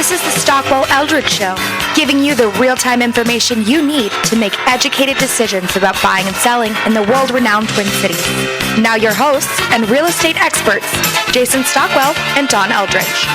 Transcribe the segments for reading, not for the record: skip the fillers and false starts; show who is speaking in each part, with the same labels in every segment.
Speaker 1: This is the Stockwell Eldridge Show, giving you the real-time information you need to make educated decisions about buying and selling in the world-renowned Twin Cities. Now your hosts and real estate experts, Jason Stockwell and Dawn Eldridge.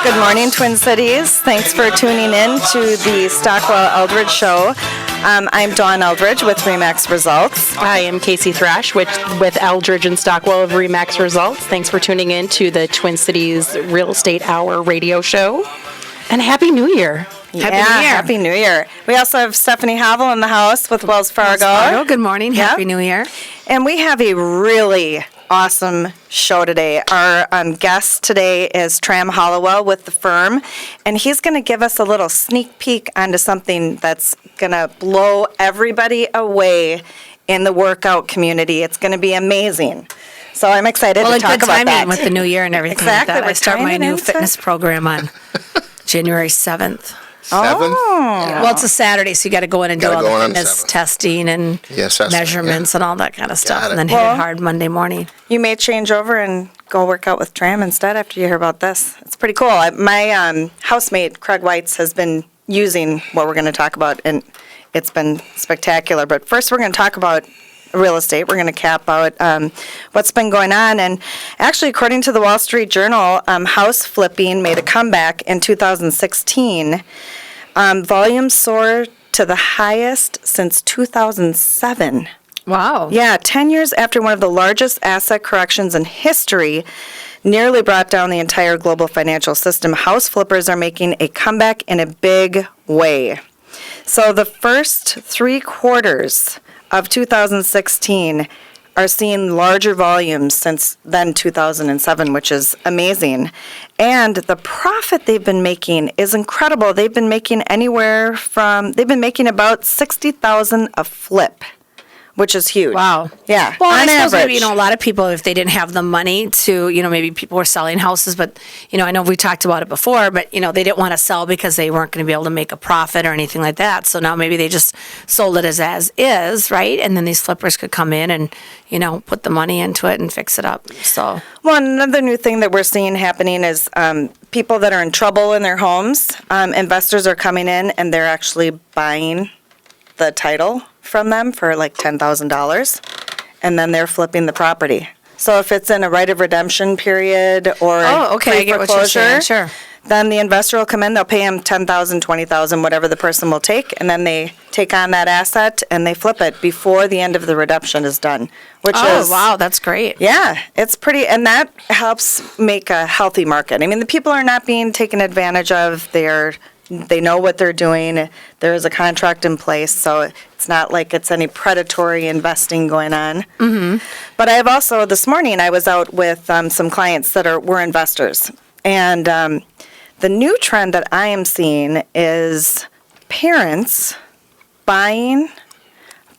Speaker 2: Good morning, Twin Cities. Thanks for tuning in to the Stockwell Eldridge Show. I'm Dawn Eldridge with RE/MAX Results.
Speaker 3: I am Casey Thrash with Eldridge and Stockwell of RE/MAX Results. Thanks for tuning in to the Twin Cities Real Estate Hour radio show. And Happy New Year.
Speaker 2: Happy New Year. We also have Stephanie Havel in the house with Wells Fargo.
Speaker 4: Good morning. Happy New Year.
Speaker 2: And we have a really awesome show today. Our guest today is Tram Hollowell with the firm, and he's going to give us a little sneak peek onto something that's going to blow everybody away in the workout community. It's going to be amazing. So I'm excited to talk about that.
Speaker 4: With the new year and everything
Speaker 2: Exactly.
Speaker 4: like that. I start my new fitness program on January 7th. Well, it's a Saturday, so you got to go in and do all the fitness testing and measurements and all that kind of stuff, and then hit it hard Monday morning.
Speaker 2: You may change over and go work out with Tram instead after you hear about this. It's pretty cool. My housemate, Craig Weitz, has been using what we're going to talk about, and it's been spectacular. But first, we're going to talk about real estate. We're going to cap out what's been going on. And actually, according to the Wall Street Journal, house flipping made a comeback in 2016. Volumes soared to the highest since 2007.
Speaker 4: Wow.
Speaker 2: Yeah, 10 years after one of the largest asset corrections in history nearly brought down the entire global financial system, house flippers are making a comeback in a big way. So the first 3 quarters of 2016 are seeing larger volumes since then 2007, which is amazing. And the profit they've been making is incredible. They've been making about $60,000 a flip, which is huge.
Speaker 4: Wow.
Speaker 2: Yeah.
Speaker 4: Well,
Speaker 2: on
Speaker 4: I suppose
Speaker 2: average.
Speaker 4: maybe, a lot of people, if they didn't have the money to, maybe people were selling houses, but, I know we talked about it before, but, they didn't want to sell because they weren't going to be able to make a profit or anything like that. So now maybe they just sold it as is, right? And then these flippers could come in and, put the money into it and fix it up. So.
Speaker 2: Well, another new thing that we're seeing happening is people that are in trouble in their homes, investors are coming in and they're actually buying the title from them for like $10,000, and then they're flipping the property. So if it's in a right of redemption period or
Speaker 4: I get what you're saying. Sure.
Speaker 2: Then the investor will come in, they'll pay him $10,000, $20,000, whatever the person will take, and then they take on that asset and they flip it before the end of the redemption is done.
Speaker 4: Wow, that's great.
Speaker 2: Yeah, it's pretty, and that helps make a healthy market. I mean, the people are not being taken advantage of. They know what they're doing. There is a contract in place, so it's not like it's any predatory investing going on. Mm-hmm. But I have also, this morning, I was out with some clients that were investors. And the new trend that I am seeing is parents buying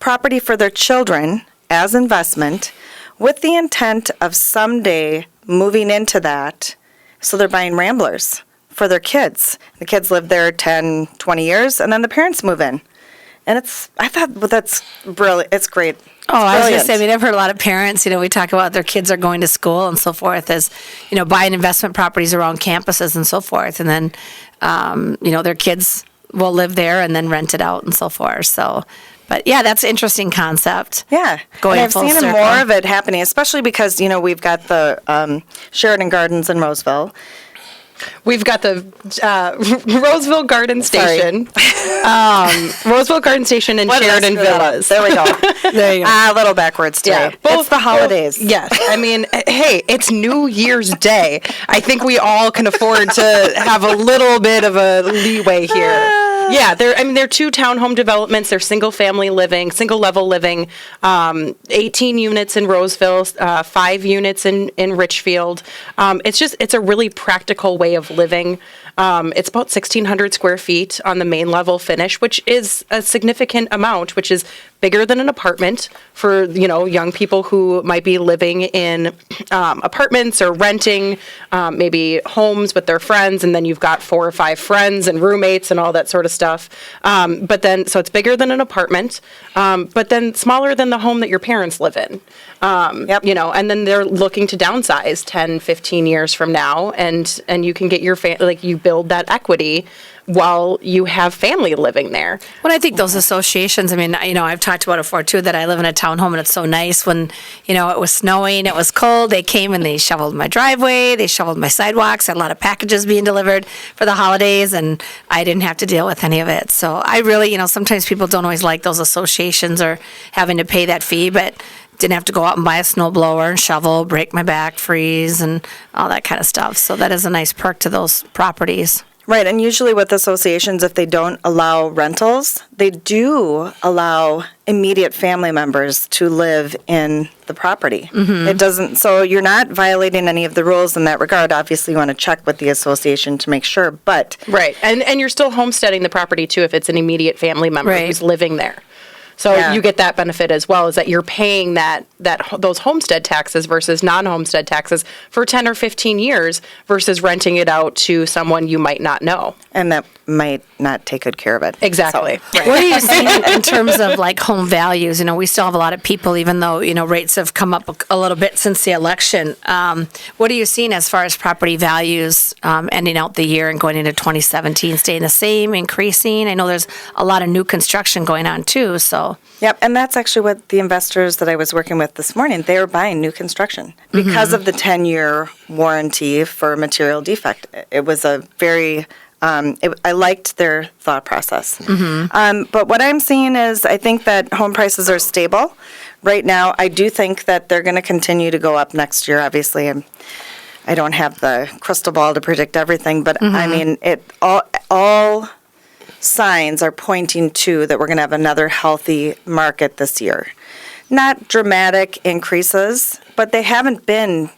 Speaker 2: property for their children as investment with the intent of someday moving into that. So they're buying ramblers for their kids. The kids live there 10, 20 years, and then the parents move in. And I thought, that's brilliant. It's great.
Speaker 4: I was going to say, I've heard a lot of parents, we talk about their kids are going to school and so forth as, buying investment properties around campuses and so forth. And then, their kids will live there and then rent it out and so forth. So, but yeah, that's an interesting concept.
Speaker 2: Yeah.
Speaker 4: Going
Speaker 2: and I've
Speaker 4: full
Speaker 2: seen
Speaker 4: circle.
Speaker 2: more of it happening, especially because, we've got the Sheridan Gardens in Roseville.
Speaker 3: We've got the Roseville Garden Station, Roseville Garden Station and Sheridan Villas.
Speaker 2: There we go. There you go. A little backwards today.
Speaker 3: Yeah,
Speaker 2: it's the holidays.
Speaker 3: Yes. Hey, it's New Year's Day. I think we all can afford to have a little bit of a leeway here. Yeah, they're 2 townhome developments. They're single-level living, 18 units in Roseville, 5 units in Richfield. It's a really practical way of living. It's about 1,600 square feet on the main level finish, which is a significant amount, which is bigger than an apartment for, young people who might be living in apartments or renting maybe homes with their friends, and then you've got 4 or 5 friends and roommates and all that sort of stuff. So it's bigger than an apartment, but then smaller than the home that your parents live in. And then they're looking to downsize 10, 15 years from now, and you can get your you build that equity while you have family living there.
Speaker 4: Well, I think those associations, I've talked about it before too, that I live in a townhome and it's so nice when, it was snowing, it was cold, they came and they shoveled my driveway, they shoveled my sidewalks, had a lot of packages being delivered for the holidays, and I didn't have to deal with any of it. So I really, sometimes people don't always like those associations or having to pay that fee, but didn't have to go out and buy a snow blower and shovel, break my back, freeze, and all that kind of stuff. So that is a nice perk to those properties.
Speaker 2: Right, and usually with associations, if they don't allow rentals, they do allow immediate family members to live in the property. It doesn't, so you're not violating any of the rules in that regard. Obviously, you want to check with the association to make sure, but...
Speaker 3: Right, and you're still homesteading the property, too, if it's an immediate family member who's living there. So you get that benefit as well, is that you're paying those homestead taxes versus non-homestead taxes for 10 or 15 years versus renting it out to someone you might not know.
Speaker 2: And that might not take good care of it.
Speaker 3: Exactly.
Speaker 2: So,
Speaker 4: What are you seeing in terms of like home values? We still have a lot of people, even though, rates have come up a little bit since the election. What are you seeing as far as property values ending out the year and going into 2017, staying the same, increasing? I know there's a lot of new construction going on too, so.
Speaker 2: Yep, and that's actually what the investors that I was working with this morning, they were buying new construction because of the 10-year warranty for material defect. It was a very, I liked their thought process. But what I'm seeing is I think that home prices are stable. Right now, I do think that they're going to continue to go up next year. Obviously, I don't have the crystal ball to predict everything, but all signs are pointing to that we're going to have another healthy market this year. Not dramatic increases, but they haven't been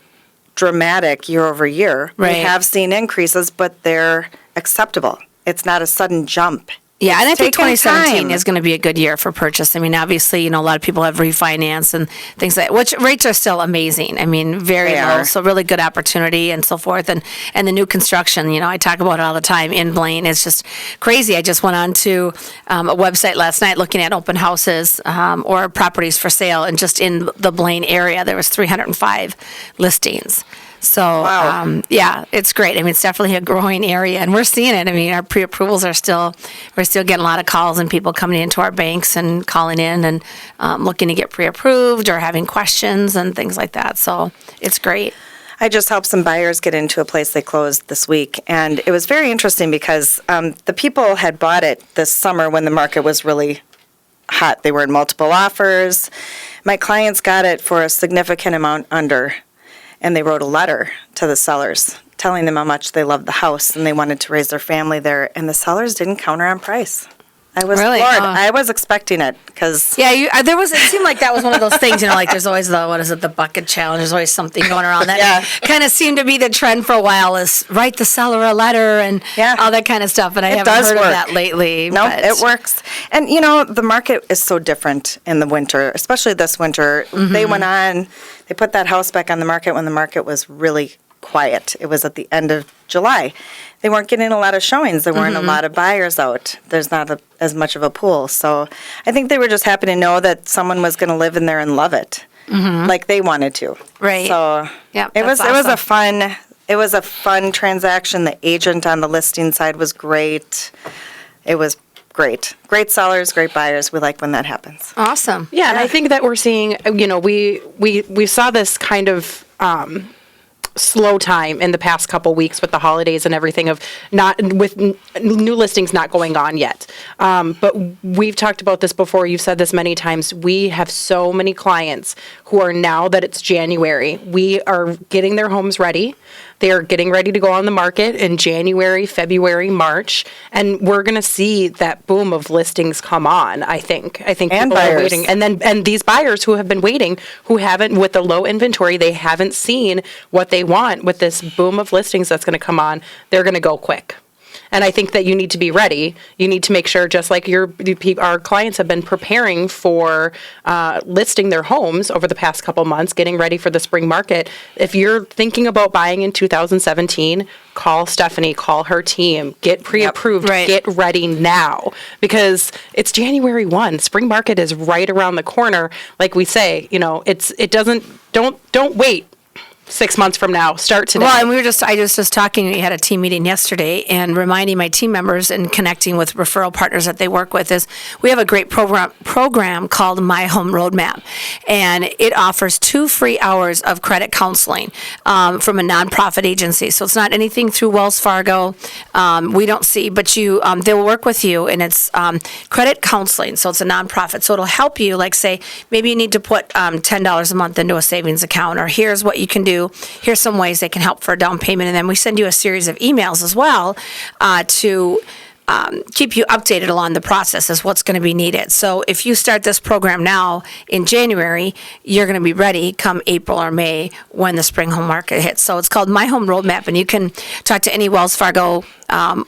Speaker 2: dramatic year over year.
Speaker 4: Right.
Speaker 2: We have seen increases, but they're acceptable. It's not a sudden jump.
Speaker 4: Yeah, and I think
Speaker 2: taking
Speaker 4: 2017
Speaker 2: time.
Speaker 4: is going to be a good year for purchase. Obviously, a lot of people have refinance and things like that, which rates are still amazing. Very
Speaker 2: They
Speaker 4: low,
Speaker 2: are.
Speaker 4: so really good opportunity and so forth. And the new construction, I talk about it all the time in Blaine. It's just crazy. I just went on to a website last night looking at open houses or properties for sale, and just in the Blaine area, there was 305 listings. So,
Speaker 2: Wow.
Speaker 4: it's great. It's definitely a growing area, and we're seeing it. Our pre-approvals we're still getting a lot of calls and people coming into our banks and calling in and looking to get pre-approved or having questions and things like that. So it's great.
Speaker 2: I just helped some buyers get into a place they closed this week, and it was very interesting because the people had bought it this summer when the market was really hot. They were in multiple offers. My clients got it for a significant amount under, and they wrote a letter to the sellers telling them how much they loved the house and they wanted to raise their family there, and the sellers didn't counter on price. I was
Speaker 4: Really?
Speaker 2: floored.
Speaker 4: Oh.
Speaker 2: I was expecting it because
Speaker 4: Yeah, it seemed like that was one of those things, like there's always the bucket challenge. There's always something going around that kind of seemed to be the trend for a while, is write the seller a letter and all that kind of stuff. And I haven't
Speaker 2: does
Speaker 4: heard
Speaker 2: work.
Speaker 4: of that lately.
Speaker 2: No,
Speaker 4: but-
Speaker 2: it works. And, the market is so different in the winter, especially this winter. They went on, they put that house back on the market when the market was really quiet. It was at the end of July. They weren't getting a lot of showings. There weren't a lot of buyers out. There's not as much of a pool. So I think they were just happy to know that someone was going to live in there and love it like they wanted to.
Speaker 4: Right.
Speaker 2: So
Speaker 4: Yep,
Speaker 2: it was
Speaker 4: that's
Speaker 2: it was a fun transaction. The agent on the listing side was great. It was great. Great sellers, great buyers. We like when that happens.
Speaker 4: Awesome.
Speaker 3: Yeah, and I think that we're seeing, we saw this kind of slow time in the past couple weeks with the holidays and everything new listings not going on yet. But we've talked about this before. You've said this many times. We have so many clients who are, now that it's January, we are getting their homes ready. They are getting ready to go on the market in January, February, March, and we're going to see that boom of listings come on, I think. I think
Speaker 2: And
Speaker 3: people are
Speaker 2: buyers.
Speaker 3: waiting. And these buyers who have been waiting, who haven't, with the low inventory, they haven't seen what they want with this boom of listings that's going to come on. They're going to go quick. And I think that you need to be ready. You need to make sure, just like our clients have been preparing for listing their homes over the past couple months, getting ready for the spring market. If you're thinking about buying in 2017, call Stephanie, call her team, get pre-approved,
Speaker 4: Right.
Speaker 3: get ready now, because it's January 1. Spring market is right around the corner. Like we say, don't wait 6 months from now. Start today.
Speaker 4: Well, and I was just talking, we had a team meeting yesterday, and reminding my team members and connecting with referral partners that they work with is we have a great program called My Home Roadmap, and it offers 2 free hours of credit counseling from a nonprofit agency. So it's not anything through Wells Fargo. We don't see, but they'll work with you, and it's credit counseling. So it's a nonprofit. So it'll help you, like say, maybe you need to put $10 a month into a savings account, or here's what you can do. Here's some ways they can help for a down payment. And then we send you a series of emails as well to keep you updated along the process as what's going to be needed. So if you start this program now in January, you're going to be ready come April or May when the spring home market hits. So it's called My Home Roadmap, and you can talk to any Wells Fargo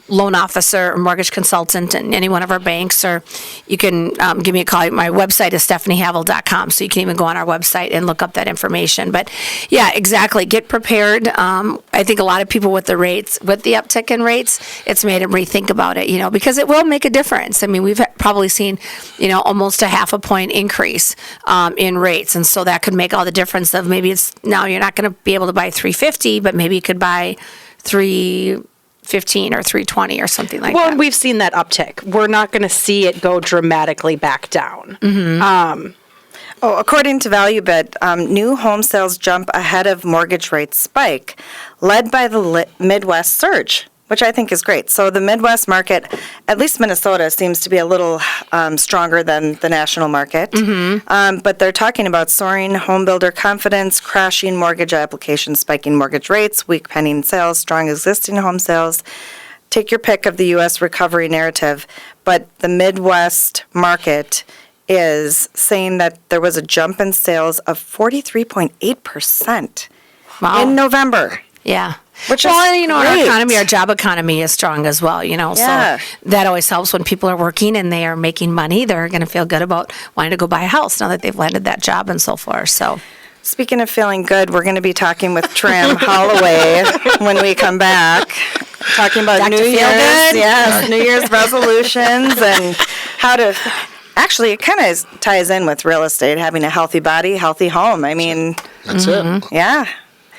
Speaker 4: loan officer or mortgage consultant and any one of our banks, or you can give me a call. My website is stephaniehavel.com, so you can even go on our website and look up that information. But yeah, exactly. Get prepared. I think a lot of people with the uptick in rates, it's made them rethink about it, because it will make a difference. I mean, we've probably seen, almost a 0.5 point increase in rates. And so that could make all the difference of maybe now you're not going to be able to buy $350, but maybe you could buy $315 or $320 or something like that.
Speaker 3: Well, we've seen that uptick. We're not going to see it go dramatically back down.
Speaker 4: Mm-hmm.
Speaker 2: According to ValueBid, new home sales jump ahead of mortgage rate spike, led by the Midwest surge, which I think is great. So the Midwest market, at least Minnesota, seems to be a little stronger than the national market.
Speaker 4: Mm-hmm.
Speaker 2: But they're talking about soaring home builder confidence, crashing mortgage applications, spiking mortgage rates, weak pending sales, strong existing home sales. Take your pick of the U.S. recovery narrative. But the Midwest market is saying that there was a jump in sales of 43.8% in November.
Speaker 4: Yeah.
Speaker 2: Which
Speaker 4: well,
Speaker 2: is
Speaker 4: our
Speaker 2: great.
Speaker 4: economy, our job economy is strong as well,
Speaker 2: Yeah.
Speaker 4: so that always helps when people are working and they are making money. They're going to feel good about wanting to go buy a house now that they've landed that job and so forth. So,
Speaker 2: Speaking of feeling good, we're going to be talking with Tram Holloway when we come back. Talking about
Speaker 4: Back to
Speaker 2: New
Speaker 4: feel
Speaker 2: Year's,
Speaker 4: good?
Speaker 2: yes, New Year's resolutions and how to. Actually, it kind of ties in with real estate, having a healthy body, healthy home. I mean,
Speaker 5: That's it.
Speaker 2: yeah,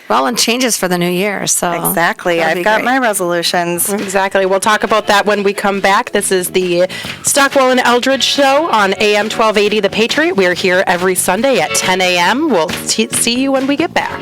Speaker 4: well, and changes for the new year. So
Speaker 2: exactly.
Speaker 4: that'd
Speaker 2: I've
Speaker 4: be
Speaker 2: got
Speaker 4: great.
Speaker 2: my resolutions.
Speaker 3: Exactly. We'll talk about that when we come back. This is the Stockwell and Eldridge Show on AM 1280 The Patriot. We're here every Sunday at 10 a.m. We'll see you when we get back.